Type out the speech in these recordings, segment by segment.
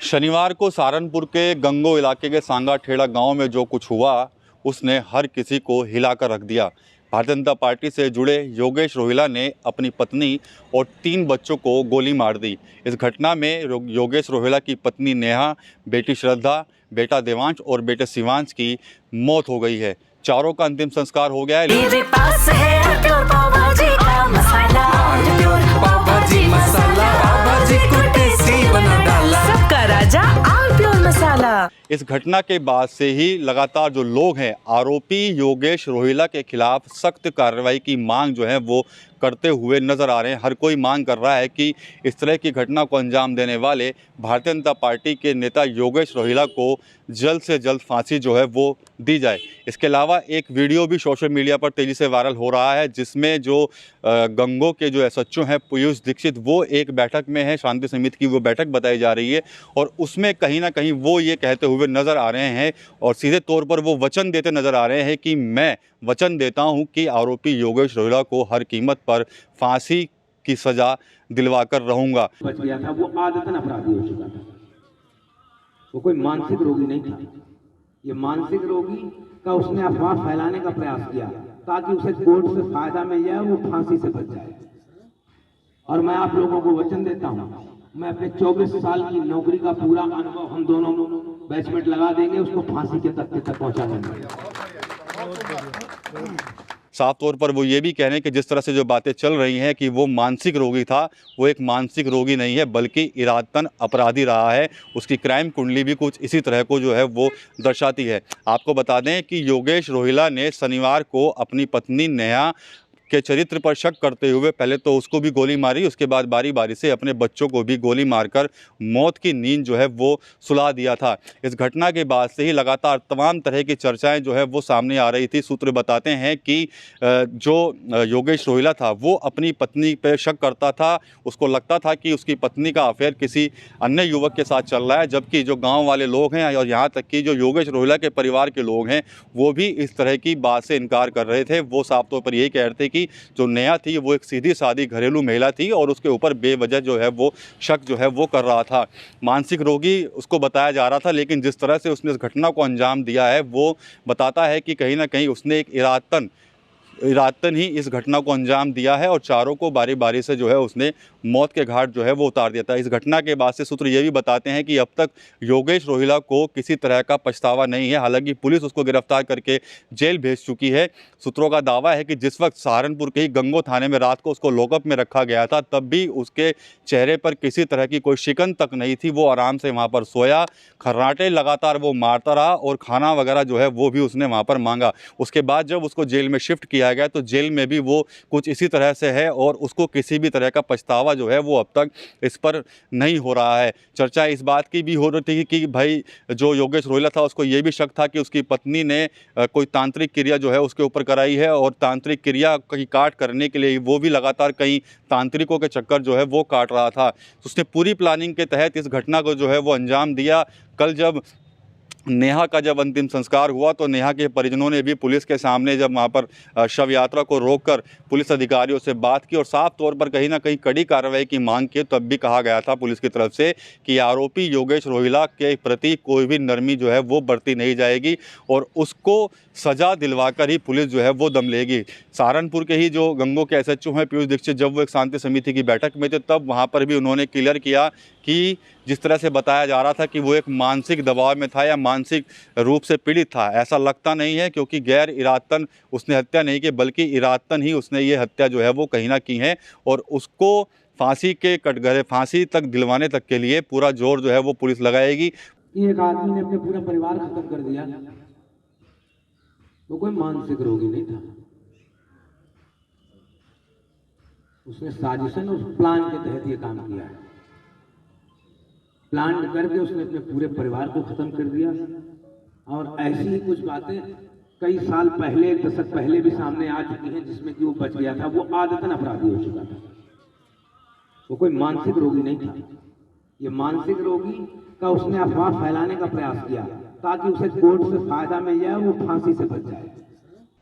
शनिवार को सहारनपुर के गंगो इलाके के सांगा ठेड़ा गांव में जो कुछ हुआ उसने हर किसी को हिलाकर रख दिया। भारतीय जनता पार्टी से जुड़े योगेश रोहिला ने अपनी पत्नी और 3 बच्चों को गोली मार दी। इस घटना में योगेश रोहिला की पत्नी नेहा, बेटी श्रद्धा, बेटा देवांश और बेटे शिवांश की मौत हो गई है। चारों का अंतिम संस्कार हो गया है। इस घटना के बाद से ही लगातार जो लोग हैं आरोपी योगेश रोहिला के खिलाफ सख्त कार्रवाई की मांग जो है वो करते हुए नजर आ रहे हैं। हर कोई मांग कर रहा है कि इस तरह की घटना को अंजाम देने वाले भारतीय जनता पार्टी के नेता योगेश रोहिला को जल्द से जल्द फांसी जो है वो दी जाए। इसके अलावा एक वीडियो भी सोशल मीडिया पर तेज़ी से वायरल हो रहा है जिसमें जो गंगो के जो एसएचओ हैं पीयूष दीक्षित वो एक बैठक में है, शांति समिति की वो बैठक बताई जा रही है और उसमें कहीं ना कहीं वो ये कहते हुए नज़र आ रहे हैं और सीधे तौर पर वो वचन देते नज़र आ रहे हैं कि मैं वचन देता हूं कि आरोपी योगेश रोहिला को हर कीमत पर फांसी की सजा दिलवाकर रहूंगा। बच गया था, वो आदतन अपराधी हो चुका था, वो कोई मानसिक रोगी नहीं था। ये मानसिक रोगी का उसने अफवाह फैलाने का प्रयास किया ताकि उसे कोर्ट से फायदा मिल जाए, वो फांसी से बच जाए। और मैं आप लोगों को वचन देता हूं, मैं अपने 24 साल की नौकरी का पूरा अनुभव हम दोनों बैचमेट लगा देंगे, उसको फांसी के तख्ते तक पहुंचा देंगे। साफ तौर पर वो ये भी कह रहे हैं कि जिस तरह से जो बातें चल रही हैं कि वो मानसिक रोगी था, वो एक मानसिक रोगी नहीं है बल्कि इरादतन अपराधी रहा है। उसकी क्राइम कुंडली भी कुछ इसी तरह को जो है वो दर्शाती है। आपको बता दें कि योगेश रोहिला ने शनिवार को अपनी पत्नी नेहा के चरित्र पर शक करते हुए पहले तो उसको भी गोली मारी, उसके बाद बारी बारी से अपने बच्चों को भी गोली मारकर मौत की नींद जो है वो सुला दिया था। इस घटना के बाद से ही लगातार तमाम तरह की चर्चाएं जो है वो सामने आ रही थी। सूत्र बताते हैं कि जो योगेश रोहिला था वो अपनी पत्नी पर शक करता था, उसको लगता था कि उसकी पत्नी का अफेयर किसी अन्य युवक के साथ चल रहा है, जबकि जो गाँव वाले लोग हैं और यहाँ तक कि जो योगेश रोहिला के परिवार के लोग हैं वो भी इस तरह की बात से इनकार कर रहे थे। वो साफ तौर पर यही कह रहे थे कि जो नेहा थी वो एक सीधी सादी घरेलू महिला थी और उसके ऊपर बेवजह जो है वो शक जो है वो कर रहा था। मानसिक रोगी उसको बताया जा रहा था, लेकिन जिस तरह से उसने इस घटना को अंजाम दिया है वो बताता है कि कहीं ना कहीं उसने एक इरादतन ही इस घटना को अंजाम दिया है और चारों को बारी बारी से जो है उसने मौत के घाट जो है वो उतार दिया था। इस घटना के बाद से सूत्र ये भी बताते हैं कि अब तक योगेश रोहिला को किसी तरह का पछतावा नहीं है। हालांकि पुलिस उसको गिरफ्तार करके जेल भेज चुकी है। सूत्रों का दावा है कि जिस वक्त सहारनपुर के ही गंगो थाने में रात को उसको लॉकअप में रखा गया था तब भी उसके चेहरे पर किसी तरह की कोई शिकन तक नहीं थी। वो आराम से वहाँ पर सोया, खर्राटे लगातार वो मारता रहा और खाना वगैरह जो है वो भी उसने वहाँ पर मांगा। उसके बाद जब उसको जेल में शिफ्ट किया गया तो जेल में भी वो कुछ इसी तरह से है और उसको किसी भी तरह का पछतावा जो है वो अब तक इस पर नहीं हो रहा है। चर्चा इस बात की भी हो रही थी कि भाई जो योगेश रोहिला था उसको ये भी शक था कि उसकी पत्नी ने कोई तांत्रिक क्रिया जो है उसके ऊपर कराई है और तांत्रिक क्रिया की काट करने के लिए वो भी लगातार कई तांत्रिकों के चक्कर जो है वो काट रहा था। उसने पूरी प्लानिंग के तहत इस घटना को जो है वो अंजाम दिया। कल जब नेहा का जब अंतिम संस्कार हुआ तो नेहा के परिजनों ने भी पुलिस के सामने जब वहाँ पर शव यात्रा को रोककर पुलिस अधिकारियों से बात की और साफ तौर पर कहीं ना कहीं कड़ी कार्रवाई की मांग की। तब भी कहा गया था पुलिस की तरफ से कि आरोपी योगेश रोहिला के प्रति कोई भी नरमी जो है वो बरती नहीं जाएगी और उसको सजा दिलवाकर ही पुलिस जो है वो दम लेगी। सहारनपुर के ही जो गंगो के एसएचओ हैं पीयूष दीक्षित जब वो एक शांति समिति की बैठक में थे तब वहाँ पर भी उन्होंने क्लियर किया कि जिस तरह से बताया जा रहा था कि वो एक मानसिक दबाव में था या मानसिक रूप से पीड़ित था, ऐसा लगता नहीं है क्योंकि गैर इरादतन उसने हत्या नहीं की बल्कि इरादतन ही उसने ये हत्या जो है वो कहीं ना की है और उसको फांसी के कटघरे फांसी तक दिलवाने तक के लिए पूरा जोर जो है वो पुलिस लगाएगी। एक आदमी ने अपने पूरा परिवार खत्म कर दिया, वो कोई मानसिक रोगी नहीं था, उसने साजिशन उस प्लान के तहत ये काम किया है। प्लान करके उसने अपने पूरे परिवार को खत्म कर दिया और ऐसी ही कुछ बातें कई साल पहले, एक दशक पहले भी सामने आ चुकी हैं जिसमें कि वो बच गया था। वो आदतन अपराधी हो चुका था, वो कोई मानसिक रोगी नहीं था। ये मानसिक रोगी का उसने अफवाह फैलाने का प्रयास किया ताकि उसे कोर्ट से फायदा मिल जाए, वो फांसी से बच जाए।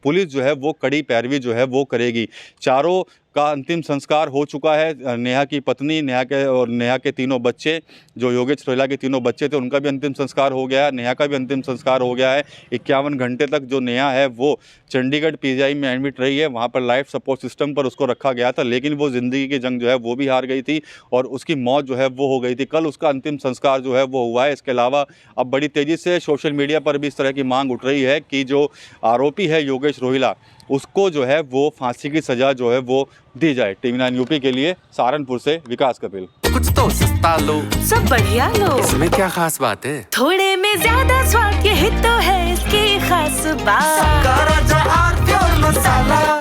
पुलिस जो है वो कड़ी पैरवी जो है वो करेगी। चारों का अंतिम संस्कार हो चुका है। नेहा की पत्नी, नेहा के तीनों बच्चे, जो योगेश रोहिला के तीनों बच्चे थे, उनका भी अंतिम संस्कार हो गया है। नेहा का भी अंतिम संस्कार हो गया है। 51 घंटे तक जो नेहा है वो चंडीगढ़ पीजीआई में एडमिट रही है। वहाँ पर लाइफ सपोर्ट सिस्टम पर उसको रखा गया था, लेकिन वो ज़िंदगी की जंग जो है वो भी हार गई थी और उसकी मौत जो है वो हो गई थी। कल उसका अंतिम संस्कार जो है वो हुआ है। इसके अलावा अब बड़ी तेज़ी से सोशल मीडिया पर भी इस तरह की मांग उठ रही है कि जो आरोपी है योगेश रोहिला, उसको जो है वो फांसी की सज़ा जो है वो दी जाए। टीवी 9 यूपी के लिए सहारनपुर से विकास कपिल। कुछ तो सस्ता लो, सब बढ़िया लो, इसमें क्या खास बात है? थोड़े में ज्यादा स्वाद, यही तो है इसकी खास बात। मसाला